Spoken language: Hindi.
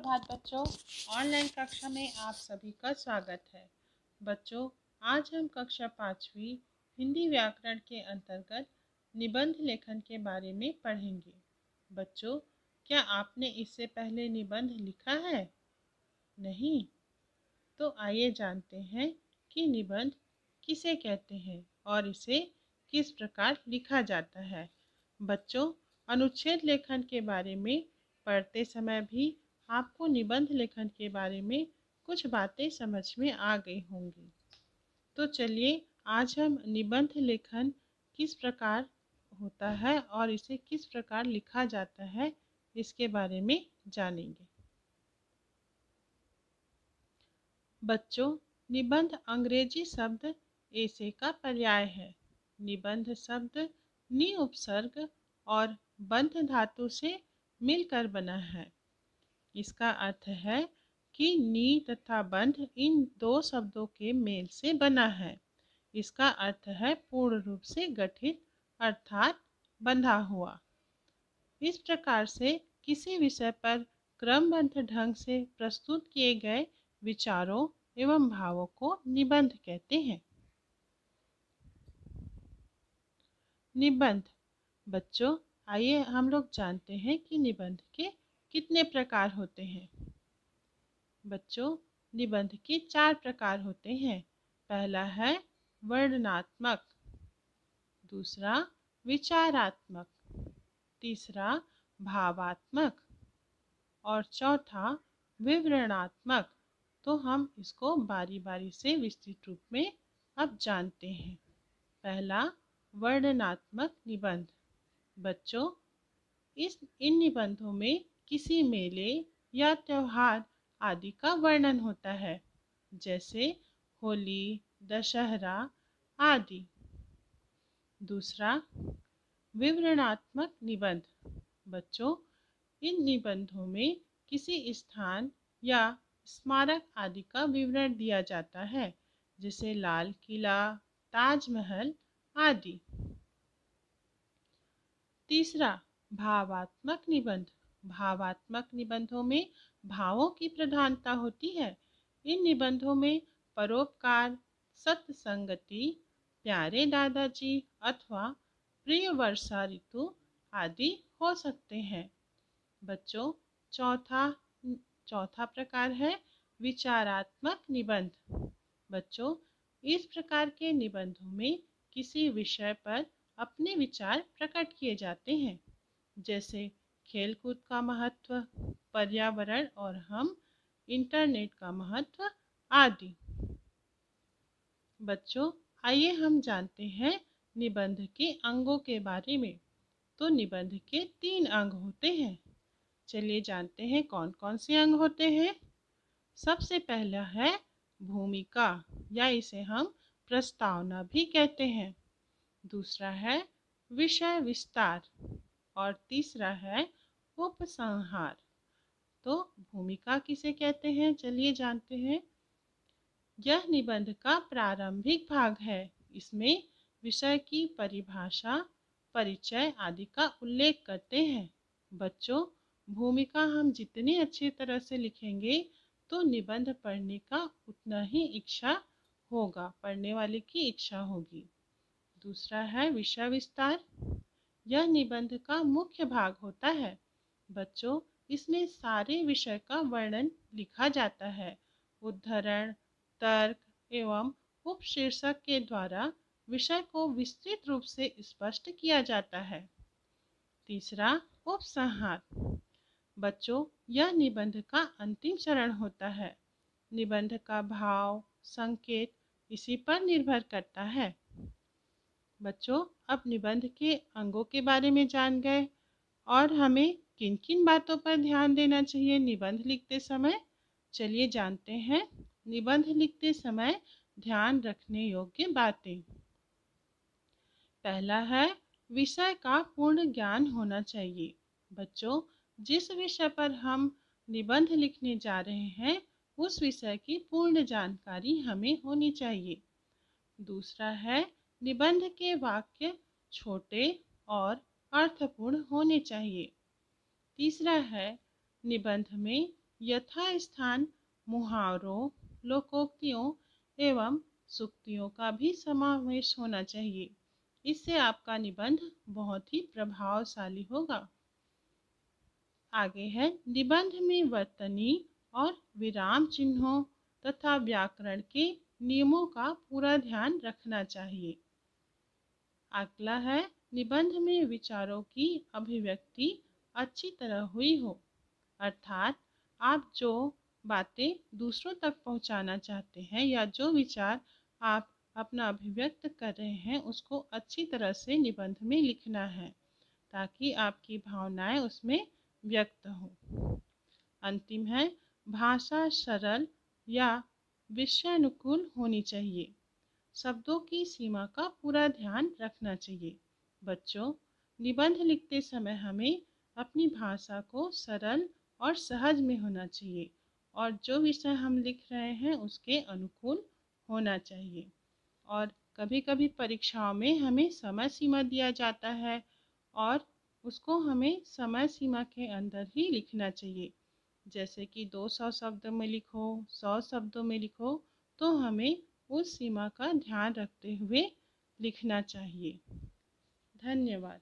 सुप्रभात बच्चों। ऑनलाइन कक्षा में आप सभी का स्वागत है। बच्चों, आज हम कक्षा 5वीं हिंदी व्याकरण के अंतर्गत निबंध लेखन के बारे में पढ़ेंगे। बच्चों, क्या आपने इससे पहले निबंध लिखा है? नहीं? तो आइए जानते हैं कि निबंध किसे कहते हैं और इसे किस प्रकार लिखा जाता है। बच्चों, अनुच्छेद लेखन के बारे में पढ़ते समय भी आपको निबंध लेखन के बारे में कुछ बातें समझ में आ गई होंगी। तो चलिए आज हम निबंध लेखन किस प्रकार होता है और इसे किस प्रकार लिखा जाता है इसके बारे में जानेंगे। बच्चों, निबंध अंग्रेजी शब्द ऐसे का पर्याय है। निबंध शब्द नि उपसर्ग और बंध धातु से मिलकर बना है। इसका अर्थ है कि नी तथा बंध इन दो शब्दों के मेल से बना है। इसका अर्थ है पूर्ण रूप से गठित अर्थात बंधा हुआ। इस प्रकार से किसी विषय पर क्रमबद्ध ढंग से प्रस्तुत किए गए विचारों एवं भावों को निबंध कहते हैं। निबंध। बच्चों, आइए हम लोग जानते हैं कि निबंध के कितने प्रकार होते हैं। बच्चों, निबंध के 4 प्रकार होते हैं। पहला है वर्णनात्मक, दूसरा विचारात्मक, तीसरा भावात्मक और चौथा विवरणात्मक। तो हम इसको बारी बारी से विस्तृत रूप में अब जानते हैं। पहला वर्णनात्मक निबंध। बच्चों, इन निबंधों में किसी मेले या त्योहार आदि का वर्णन होता है, जैसे होली, दशहरा आदि। दूसरा विवरणात्मक निबंध। बच्चों, इन निबंधों में किसी स्थान या स्मारक आदि का विवरण दिया जाता है, जैसे लाल किला, ताजमहल आदि। तीसरा भावात्मक निबंध। भावात्मक निबंधों में भावों की प्रधानता होती है। इन निबंधों में परोपकार, सत्संगति, प्यारे दादाजी अथवा प्रिय वर्षा ऋतु आदि हो सकते हैं। बच्चों, चौथा प्रकार है विचारात्मक निबंध। बच्चों, इस प्रकार के निबंधों में किसी विषय पर अपने विचार प्रकट किए जाते हैं, जैसे खेलकूद का महत्व, पर्यावरण और हम, इंटरनेट का महत्व आदि। बच्चों, आइए हम जानते हैं निबंध के अंगों के बारे में। तो निबंध के 3 अंग होते हैं। चलिए जानते हैं कौन कौन से अंग होते हैं। सबसे पहला है भूमिका, या इसे हम प्रस्तावना भी कहते हैं। दूसरा है विषय विस्तार और तीसरा है उपसंहार। तो भूमिका किसे कहते हैं, चलिए जानते हैं। यह निबंध का प्रारंभिक भाग है। इसमें विषय की परिभाषा, परिचय आदि का उल्लेख करते हैं। बच्चों, भूमिका हम जितनी अच्छी तरह से लिखेंगे तो निबंध पढ़ने का उतना ही इच्छा होगा, पढ़ने वाले की इच्छा होगी। दूसरा है विषय विस्तार। यह निबंध का मुख्य भाग होता है। बच्चों, इसमें सारे विषय का वर्णन लिखा जाता है। उद्धरण, तर्क एवं उपशीर्षक के द्वारा विषय को विस्तृत रूप से स्पष्ट किया जाता है। तीसरा उपसंहार। बच्चों, यह निबंध का अंतिम चरण होता है। निबंध का भाव, संकेत इसी पर निर्भर करता है। बच्चों, अब निबंध के अंगों के बारे में जान गए और हमें किन किन बातों पर ध्यान देना चाहिए निबंध लिखते समय। चलिए जानते हैं निबंध लिखते समय ध्यान रखने योग्य बातें। पहला है विषय का पूर्ण ज्ञान होना चाहिए। बच्चों, जिस विषय पर हम निबंध लिखने जा रहे हैं उस विषय की पूर्ण जानकारी हमें होनी चाहिए। दूसरा है निबंध के वाक्य छोटे और अर्थपूर्ण होने चाहिए। तीसरा है निबंध में यथास्थान मुहावरों, लोकोक्तियों एवं सूक्तियों का भी समावेश होना चाहिए। इससे आपका निबंध बहुत ही प्रभावशाली होगा। आगे है, निबंध में वर्तनी और विराम चिन्हों तथा व्याकरण के नियमों का पूरा ध्यान रखना चाहिए। अगला है, निबंध में विचारों की अभिव्यक्ति अच्छी तरह हुई हो, अर्थात आप जो बातें दूसरों तक पहुंचाना चाहते हैं या जो विचार आप अपना अभिव्यक्त कर रहे हैं उसको अच्छी तरह से निबंध में लिखना है ताकि आपकी भावनाएं उसमें व्यक्त हों। अंतिम है, भाषा सरल या विषयानुकूल होनी चाहिए। शब्दों की सीमा का पूरा ध्यान रखना चाहिए। बच्चों, निबंध लिखते समय हमें अपनी भाषा को सरल और सहज में होना चाहिए और जो विषय हम लिख रहे हैं उसके अनुकूल होना चाहिए। और कभी-कभी परीक्षाओं में हमें समय सीमा दिया जाता है और उसको हमें समय सीमा के अंदर ही लिखना चाहिए। जैसे कि 200 शब्द में लिखो, 100 शब्दों में लिखो, तो हमें उस सीमा का ध्यान रखते हुए लिखना चाहिए। धन्यवाद।